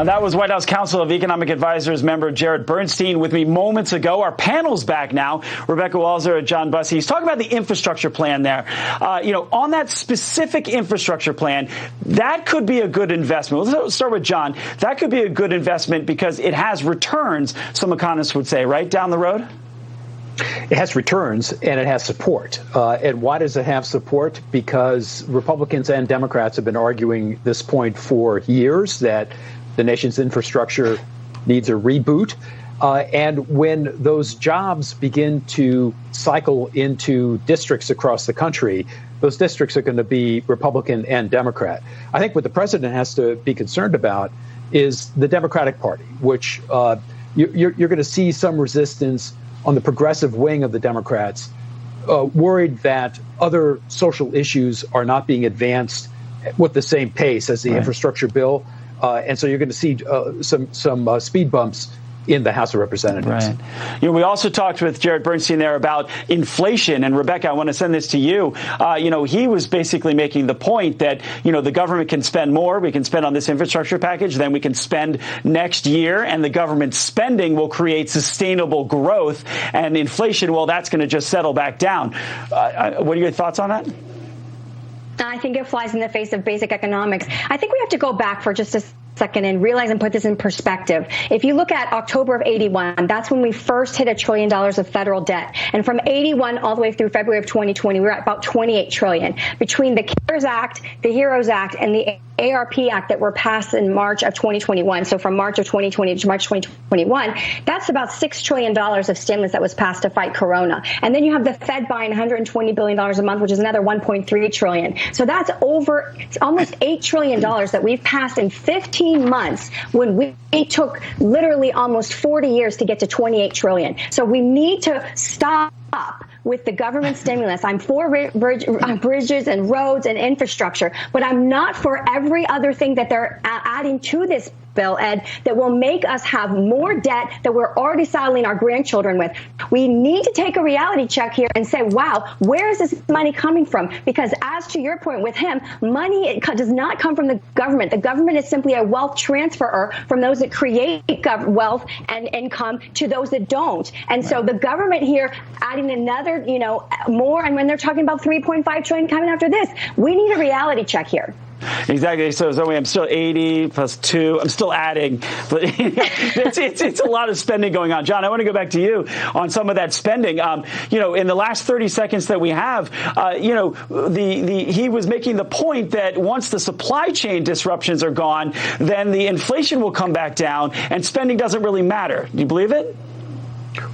That was White House Council of Economic Advisors member Jared Bernstein with me moments ago. Our panel's back now. Rebecca Walser and John Bussey. He's talking about the infrastructure plan there. On that specific infrastructure plan, that could be a good investment. Let's start with John. That could be a good investment because it has returns, some economists would say, right, down the road? It has returns and it has support. And why does it have support? Because Republicans and Democrats have been arguing this point for years, that the nation's infrastructure needs a reboot. And when those jobs begin to cycle into districts across the country, those districts are going to be Republican and Democrat. I think what the president has to be concerned about is the Democratic Party, which you're going to see some resistance on the progressive wing of the Democrats, worried that other social issues are not being advanced with the same pace as the infrastructure bill. And so you're going to see some speed bumps in the House of Representatives. Right. We also talked with Jared Bernstein there about inflation. And Rebecca, I want to send this to you. He was basically making the point that, the government can spend more. We can spend on this infrastructure package. Then we can spend next year. And the government spending will create sustainable growth. And inflation, well, that's going to just settle back down. What are your thoughts on that? I think it flies in the face of basic economics. I think we have to go back for just a second and realize and put this in perspective. If you look at October of 81, that's when we first hit $1 trillion of federal debt. And from 81 all the way through February of 2020, we're at about 28 trillion. Between the CARES Act, the HEROES Act, and the ARP Act that were passed in March of 2021. So from March of 2020 to March 2021, that's about $6 trillion of stimulus that was passed to fight Corona. And then you have the Fed buying $120 billion a month, which is another $1.3 trillion. So that's it's almost $8 trillion that we've passed in 15 months when we took literally almost 40 years to get to 28 trillion. So we need to stop with the government stimulus. I'm for bridges and roads and infrastructure, but I'm not for every other thing that they're adding to this bill, Ed, that will make us have more debt that we're already saddling our grandchildren with. We need to take a reality check here and say, wow, where is this money coming from? Because as to your point with him, money does not come from the government. The government is simply a wealth transferer from those that create wealth and income to those that don't. And so the government here adding another, more, and when they're talking about 3.5 trillion coming after this, we need a reality check here. Exactly. So Zoe, I'm still 80 plus 2. I'm still adding, but it's a lot of spending going on. John, I want to go back to you on some of that spending. In the last 30 seconds that we have, he was making the point that once the supply chain disruptions are gone, then the inflation will come back down and spending doesn't really matter. Do you believe it?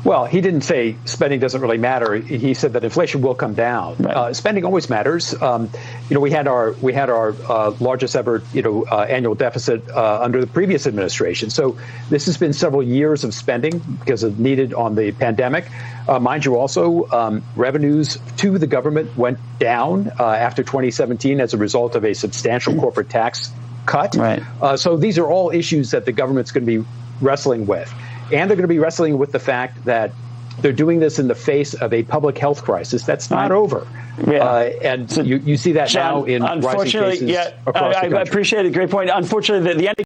Well, he didn't say spending doesn't really matter. He said that inflation will come down. Right. Spending always matters. We had our largest ever annual deficit under the previous administration. So this has been several years of spending because of needed on the pandemic. Mind you, also revenues to the government went down after 2017 as a result of a substantial corporate tax cut. Right. So these are all issues that the government's going to be wrestling with. And they're going to be wrestling with the fact that they're doing this in the face of a public health crisis that's not over. Yeah. And so you see that John, now in rising cases across the country. I appreciate it. Great point. Unfortunately, the end